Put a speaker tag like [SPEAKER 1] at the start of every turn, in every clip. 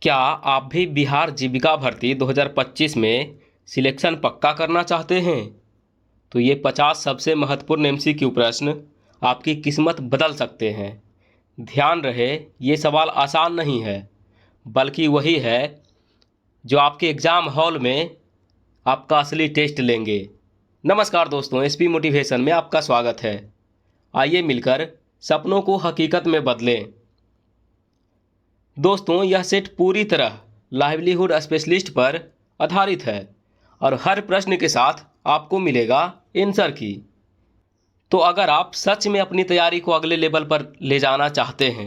[SPEAKER 1] क्या आप भी बिहार जीविका भर्ती 2025 में सिलेक्शन पक्का करना चाहते हैं? तो ये 50 सबसे महत्वपूर्ण एमसीक्यू प्रश्न आपकी किस्मत बदल सकते हैं। ध्यान रहे, ये सवाल आसान नहीं है, बल्कि वही है जो आपके एग्ज़ाम हॉल में आपका असली टेस्ट लेंगे। नमस्कार दोस्तों, एसपी मोटिवेशन में आपका स्वागत है। आइए मिलकर सपनों को हकीकत में बदलें। दोस्तों, यह सेट पूरी तरह लाइवलीहुड स्पेशलिस्ट पर आधारित है और हर प्रश्न के साथ आपको मिलेगा आंसर की। तो अगर आप सच में अपनी तैयारी को अगले लेवल पर ले जाना चाहते हैं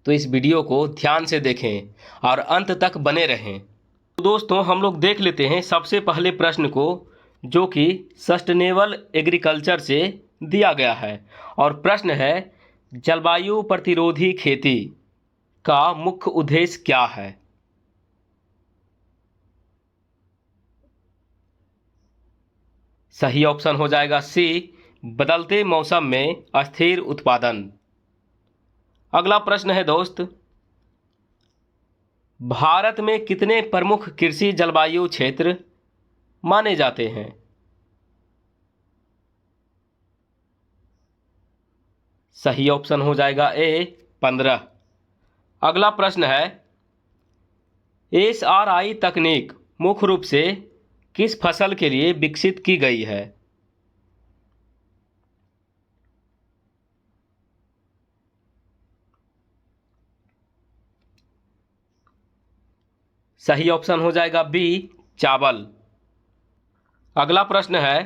[SPEAKER 1] तो इस वीडियो को ध्यान से देखें और अंत तक बने रहें। तो दोस्तों, हम लोग देख लेते हैं सबसे पहले प्रश्न को, जो कि सस्टेनेबल एग्रीकल्चर से दिया गया है। और प्रश्न है, जलवायु प्रतिरोधी खेती का मुख्य उद्देश्य क्या है? सही ऑप्शन हो जाएगा सी, बदलते मौसम में अस्थिर उत्पादन। अगला प्रश्न है दोस्त, भारत में कितने प्रमुख कृषि जलवायु क्षेत्र माने जाते हैं? सही ऑप्शन हो जाएगा ए, 15। अगला प्रश्न है, एसआरआई तकनीक मुख्य रूप से किस फसल के लिए विकसित की गई है? सही ऑप्शन हो जाएगा बी, चावल। अगला प्रश्न है,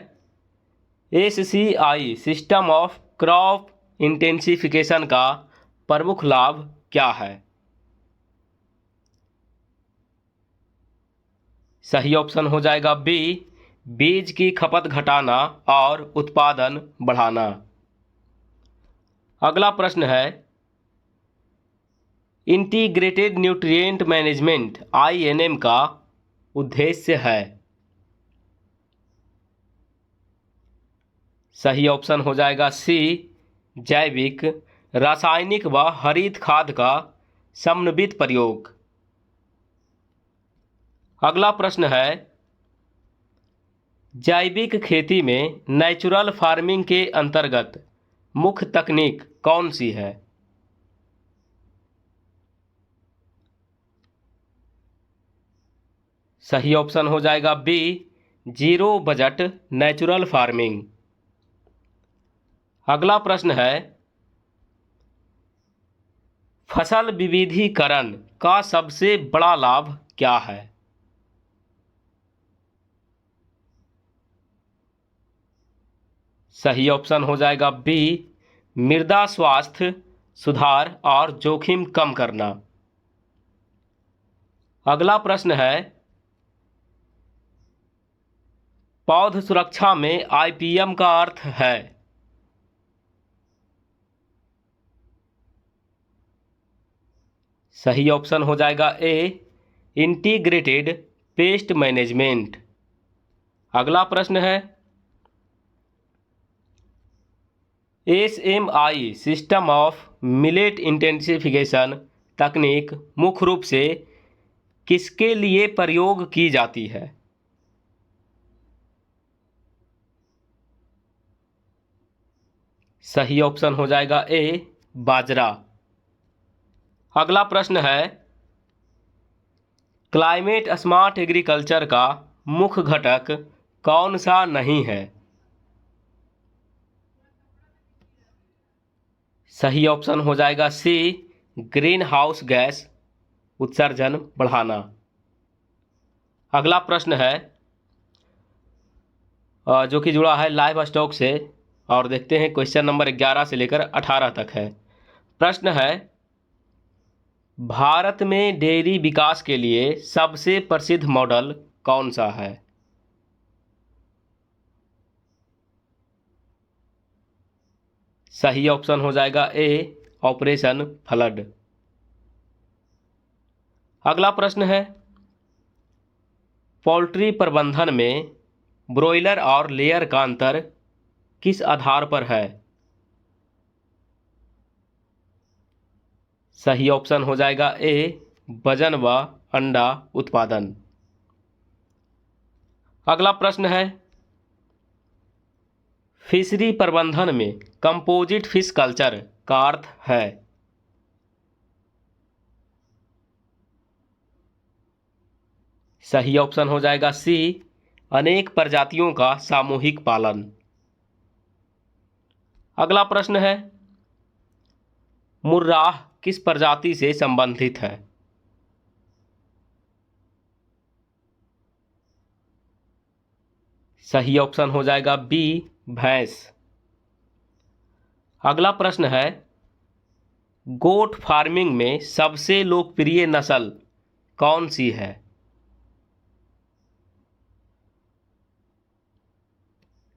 [SPEAKER 1] SCI system of crop intensification का प्रमुख लाभ क्या है? सही ऑप्शन हो जाएगा बी, बीज की खपत घटाना और उत्पादन बढ़ाना। अगला प्रश्न है, इंटीग्रेटेड न्यूट्रिएंट मैनेजमेंट आईएनएम का उद्देश्य है? सही ऑप्शन हो जाएगा सी, जैविक, रासायनिक व हरित खाद का समन्वित प्रयोग। अगला प्रश्न है, जैविक खेती में नेचुरल फार्मिंग के अंतर्गत मुख्य तकनीक कौन सी है? सही ऑप्शन हो जाएगा B, zero budget natural farming. अगला प्रश्न है, फसल विविधीकरण का सबसे बड़ा लाभ क्या है? सही ऑप्शन हो जाएगा बी, मृदा स्वास्थ्य सुधार और जोखिम कम करना। अगला प्रश्न है, पौध सुरक्षा में आईपीएम का अर्थ है? सही ऑप्शन हो जाएगा ए, इंटीग्रेटेड पेस्ट मैनेजमेंट। अगला प्रश्न है, SMI system of millet intensification तकनीक मुख्य रूप से किसके लिए प्रयोग की जाती है? सही ऑप्शन हो जाएगा ए, बाजरा। अगला प्रश्न है, क्लाइमेट स्मार्ट एग्रीकल्चर का मुख्य घटक कौन सा नहीं है? सही ऑप्शन हो जाएगा सी, ग्रीन हाउस गैस उत्सर्जन बढ़ाना। अगला प्रश्न है, जो कि जुड़ा है लाइव स्टॉक से, और देखते हैं क्वेश्चन नंबर 11 से लेकर 18 तक है। प्रश्न है, भारत में डेयरी विकास के लिए सबसे प्रसिद्ध मॉडल कौन सा है? सही ऑप्शन हो जाएगा ए, ऑपरेशन फ्लड। अगला प्रश्न है, पोल्ट्री प्रबंधन में ब्रॉयलर और लेयर का अंतर किस आधार पर है? सही ऑप्शन हो जाएगा ए, वजन व अंडा उत्पादन। अगला प्रश्न है, फिशरी प्रबंधन में कंपोजिट फिश कल्चर का अर्थ है। सही ऑप्शन हो जाएगा सी, अनेक प्रजातियों का सामूहिक पालन। अगला प्रश्न है, मुर्राह किस प्रजाति से संबंधित है। सही ऑप्शन हो जाएगा बी, भैंस। अगला प्रश्न है, गोट फार्मिंग में सबसे लोकप्रिय नस्ल कौन सी है।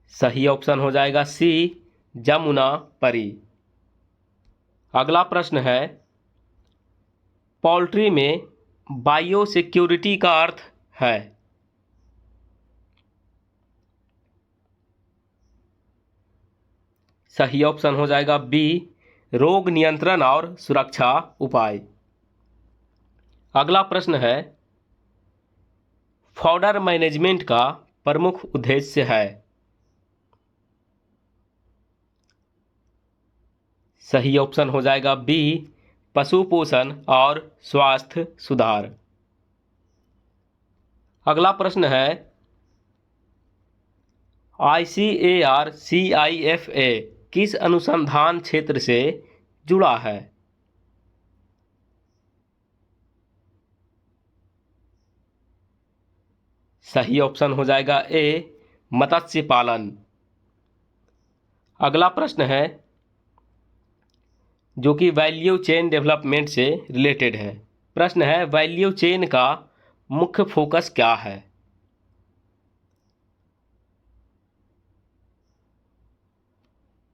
[SPEAKER 1] सही ऑप्शन हो जाएगा सी, जमुना परी। अगला प्रश्न है, पोल्ट्री में बायोसिक्योरिटी का अर्थ है। सही ऑप्शन हो जाएगा बी, रोग नियंत्रण और सुरक्षा उपाय। अगला प्रश्न है, फॉडर मैनेजमेंट का प्रमुख उद्देश्य है। सही ऑप्शन हो जाएगा बी, पशु पोषण और स्वास्थ्य सुधार। अगला प्रश्न है, ICAR-CIFA किस अनुसंधान क्षेत्र से जुड़ा है। सही ऑप्शन हो जाएगा ए, मत्स्य पालन। अगला प्रश्न है, जो कि वैल्यू चेन डेवलपमेंट से रिलेटेड है। प्रश्न है, वैल्यू चेन का मुख्य फोकस क्या है।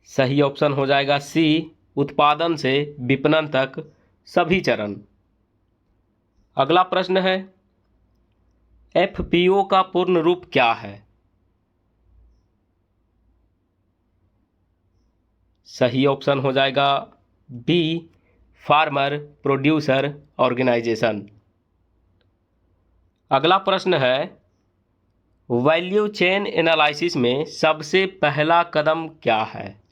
[SPEAKER 1] सही ऑप्शन हो जाएगा सी, उत्पादन से विपणन तक सभी चरण। अगला प्रश्न है, FPO का पूर्ण रूप क्या है। सही ऑप्शन हो जाएगा बी, फार्मर प्रोड्यूसर ऑर्गेनाइजेशन। अगला प्रश्न है, वैल्यू चेन एनालिसिस में सबसे पहला कदम क्या है।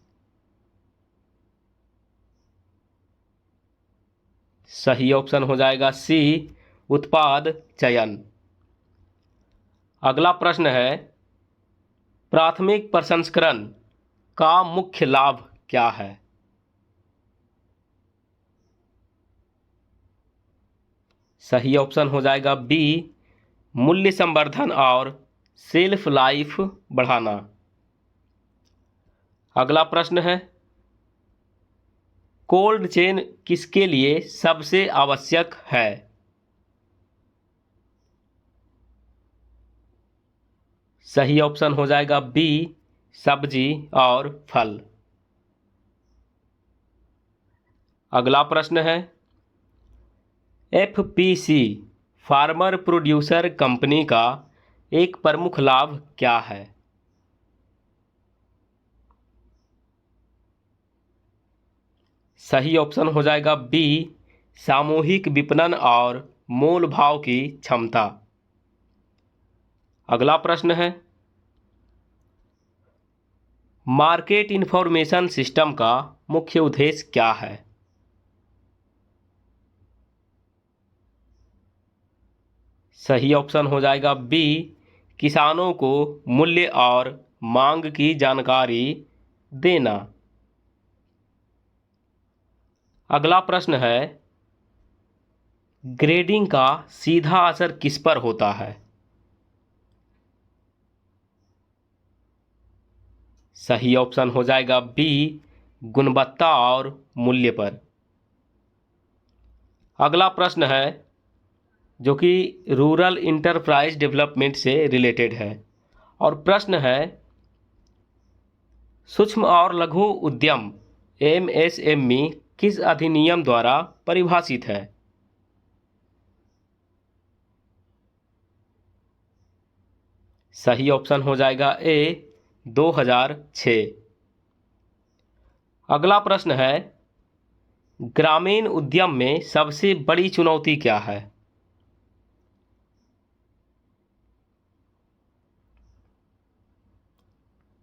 [SPEAKER 1] सही ऑप्शन हो जाएगा सी, उत्पाद चयन। अगला प्रश्न है, प्राथमिक प्रसंस्करण का मुख्य लाभ क्या है। सही ऑप्शन हो जाएगा बी, मूल्य संवर्धन और सेल्फ लाइफ बढ़ाना। अगला प्रश्न है, कोल्ड चेन किसके लिए सबसे आवश्यक है। सही ऑप्शन हो जाएगा बी, सब्जी और फल। अगला प्रश्न है, FPC फार्मर प्रोड्यूसर कंपनी का एक प्रमुख लाभ क्या है। सही ऑप्शन हो जाएगा बी, सामूहिक विपणन और मोल भाव की क्षमता। अगला प्रश्न है, मार्केट इंफॉर्मेशन सिस्टम का मुख्य उद्देश्य क्या है। सही ऑप्शन हो जाएगा बी, किसानों को मूल्य और मांग की जानकारी देना। अगला प्रश्न है, ग्रेडिंग का सीधा असर किस पर होता है। सही ऑप्शन हो जाएगा बी, गुणवत्ता और मूल्य पर। अगला प्रश्न है, जो कि रूरल इंटरप्राइज डेवलपमेंट से रिलेटेड है, और प्रश्न है, सूक्ष्म और लघु उद्यम MSME किस अधिनियम द्वारा परिभाषित है। सही ऑप्शन हो जाएगा ए, 2006। अगला प्रश्न है, ग्रामीण उद्यम में सबसे बड़ी चुनौती क्या है?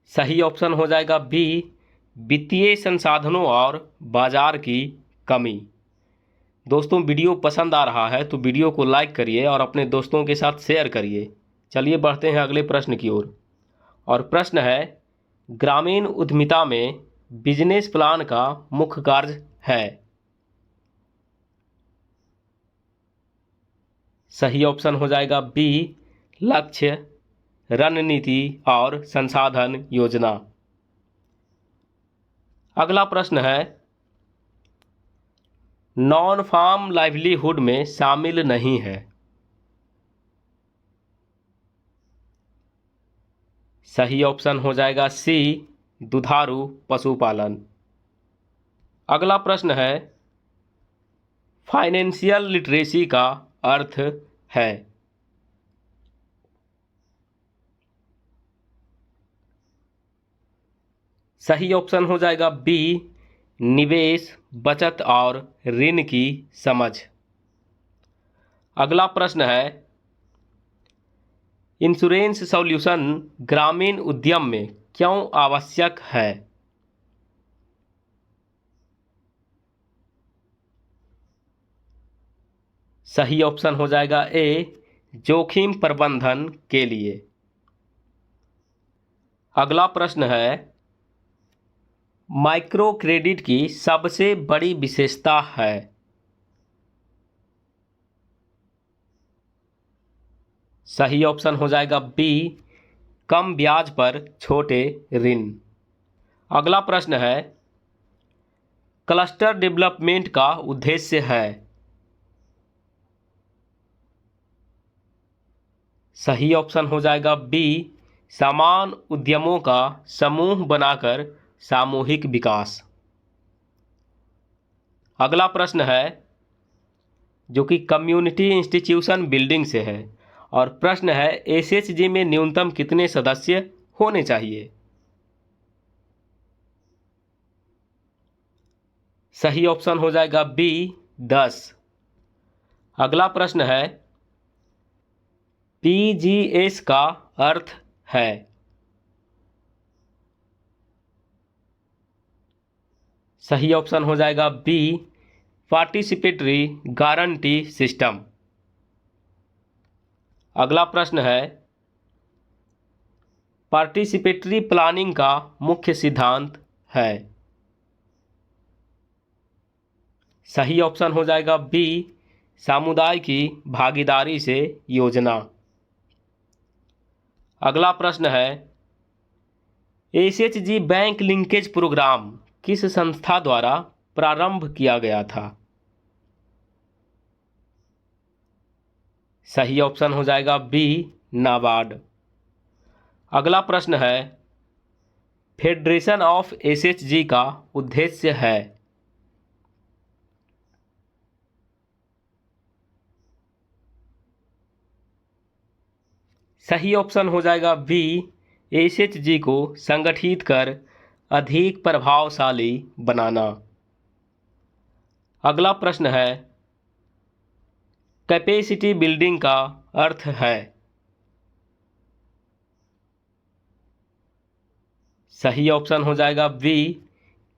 [SPEAKER 1] सही ऑप्शन हो जाएगा बी, वित्तीय संसाधनों और बाजार की कमी। दोस्तों, वीडियो पसंद आ रहा है तो वीडियो को लाइक करिए और अपने दोस्तों के साथ शेयर करिए। चलिए बढ़ते हैं अगले प्रश्न की ओर। और प्रश्न है, ग्रामीण उद्यमिता में बिजनेस प्लान का मुख्य कार्य है। सही ऑप्शन हो जाएगा बी, लक्ष्य, रणनीति और संसाधन योजना। अगला प्रश्न है, नॉन फार्म लाइवलीहुड में शामिल नहीं है। सही ऑप्शन हो जाएगा सी, दुधारू पशुपालन। अगला प्रश्न है, फाइनेंशियल लिटरेसी का अर्थ है। सही ऑप्शन हो जाएगा बी, निवेश, बचत और ऋण की समझ। अगला प्रश्न है, इंश्योरेंस सॉल्यूशन ग्रामीण उद्यम में क्यों आवश्यक है? सही ऑप्शन हो जाएगा ए, जोखिम प्रबंधन के लिए। अगला प्रश्न है, माइक्रो क्रेडिट की सबसे बड़ी विशेषता है। सही ऑप्शन हो जाएगा बी, कम ब्याज पर छोटे ऋण। अगला प्रश्न है, क्लस्टर डेवलपमेंट का उद्देश्य है। सही ऑप्शन हो जाएगा बी, समान उद्यमों का समूह बनाकर सामूहिक विकास। अगला प्रश्न है, जो कि कम्युनिटी इंस्टीट्यूशन बिल्डिंग से है, और प्रश्न है, एसएचजी में न्यूनतम कितने सदस्य होने चाहिए? सही ऑप्शन हो जाएगा बी, 10। अगला प्रश्न है, पीजीएस का अर्थ है। सही ऑप्शन हो जाएगा बी, पार्टिसिपेटरी गारंटी सिस्टम। अगला प्रश्न है, पार्टिसिपेटरी प्लानिंग का मुख्य सिद्धांत है। सही ऑप्शन हो जाएगा बी, समुदाय की भागीदारी से योजना। अगला प्रश्न है, एसएचजी बैंक लिंकेज प्रोग्राम किस संस्था द्वारा प्रारंभ किया गया था? सही ऑप्शन हो जाएगा बी, नाबार्ड। अगला प्रश्न है, फेडरेशन ऑफ एसएचजी का उद्देश्य है। सही ऑप्शन हो जाएगा बी, एसएचजी को संगठित कर अधिक प्रभावशाली बनाना। अगला प्रश्न है, कैपेसिटी बिल्डिंग का अर्थ है। सही ऑप्शन हो जाएगा बी,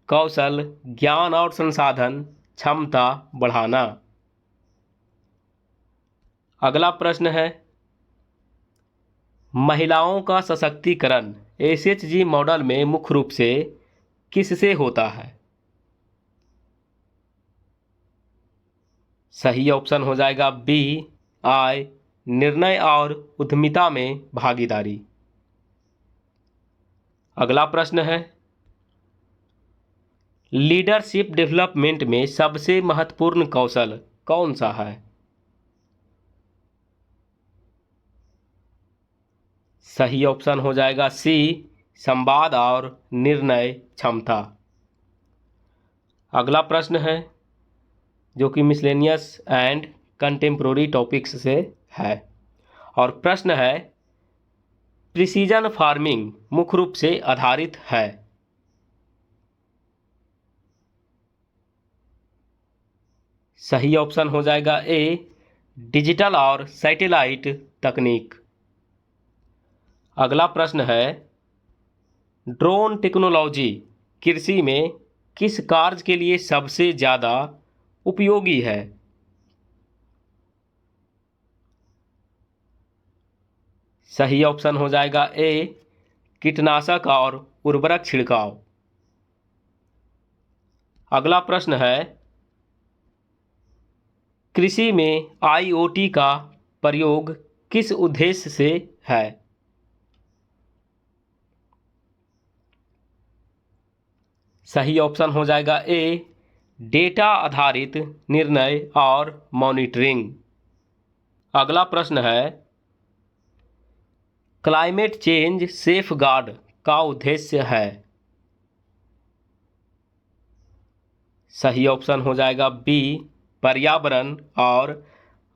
[SPEAKER 1] कौशल, ज्ञान और संसाधन क्षमता बढ़ाना। अगला प्रश्न है, महिलाओं का सशक्तिकरण एसएचजी मॉडल में मुख्य रूप से किससे होता है? सही ऑप्शन हो जाएगा बी, आय, निर्णय और उद्यमिता में भागीदारी। अगला प्रश्न है, लीडरशिप डेवलपमेंट में सबसे महत्वपूर्ण कौशल कौन सा है? सही ऑप्शन हो जाएगा सी, संवाद और निर्णय क्षमता। अगला प्रश्न है, जो कि मिसलेनियस एंड कंटेम्प्रोरी टॉपिक्स से है, और प्रश्न है, प्रिसीजन फार्मिंग मुख्य रूप से आधारित है। सही ऑप्शन हो जाएगा ए, डिजिटल और सैटेलाइट तकनीक। अगला प्रश्न है, ड्रोन टेक्नोलॉजी कृषि में किस कार्य के लिए सबसे ज़्यादा उपयोगी है? सही ऑप्शन हो जाएगा ए, कीटनाशक और उर्वरक छिड़काव। अगला प्रश्न है, कृषि में IoT का प्रयोग किस उद्देश्य से है? सही ऑप्शन हो जाएगा ए, डेटा आधारित निर्णय और मॉनिटरिंग। अगला प्रश्न है, क्लाइमेट चेंज सेफगार्ड का उद्देश्य है? सही ऑप्शन हो जाएगा बी, पर्यावरण और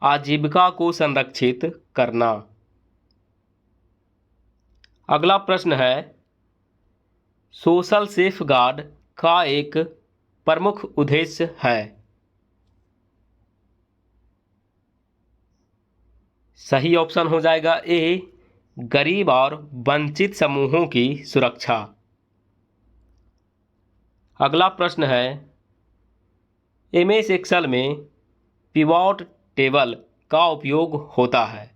[SPEAKER 1] आजीविका को संरक्षित करना। अगला प्रश्न है, सोशल सेफगार्ड का एक प्रमुख उद्देश्य है? सही ऑप्शन हो जाएगा ए, गरीब और वंचित समूहों की सुरक्षा। अगला प्रश्न है, MS एक्सेल में पिवट टेबल का उपयोग होता है?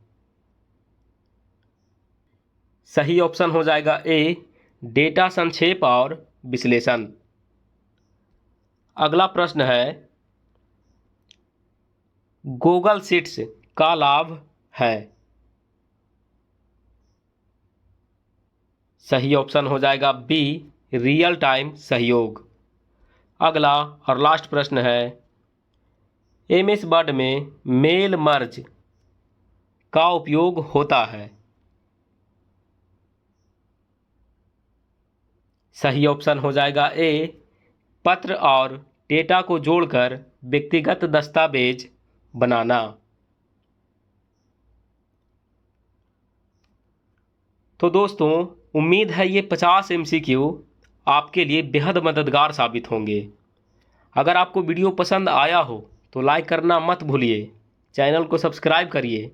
[SPEAKER 1] सही ऑप्शन हो जाएगा ए, डेटा संक्षेप और विश्लेषण। अगला प्रश्न है, गूगल शीट्स का लाभ है? सही ऑप्शन हो जाएगा बी, रियल टाइम सहयोग। अगला और लास्ट प्रश्न है, MS वर्ड में मेल मर्ज का उपयोग होता है? सही ऑप्शन हो जाएगा ए, पत्र और डेटा को जोड़कर व्यक्तिगत दस्तावेज बनाना। तो दोस्तों, उम्मीद है ये 50 MCQ आपके लिए बेहद मददगार साबित होंगे। अगर आपको वीडियो पसंद आया हो तो लाइक करना मत भूलिए, चैनल को सब्सक्राइब करिए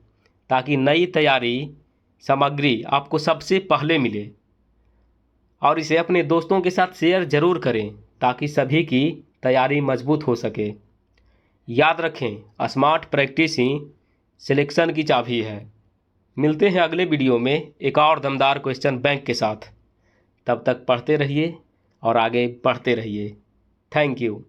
[SPEAKER 1] ताकि नई तैयारी सामग्री आपको सबसे पहले मिले, और इसे अपने दोस्तों के साथ शेयर ज़रूर करें ताकि सभी की तैयारी मजबूत हो सके। याद रखें, स्मार्ट प्रैक्टिस ही सिलेक्शन की चाबी है। मिलते हैं अगले वीडियो में एक और दमदार क्वेश्चन बैंक के साथ। तब तक पढ़ते रहिए और आगे बढ़ते रहिए। Thank you.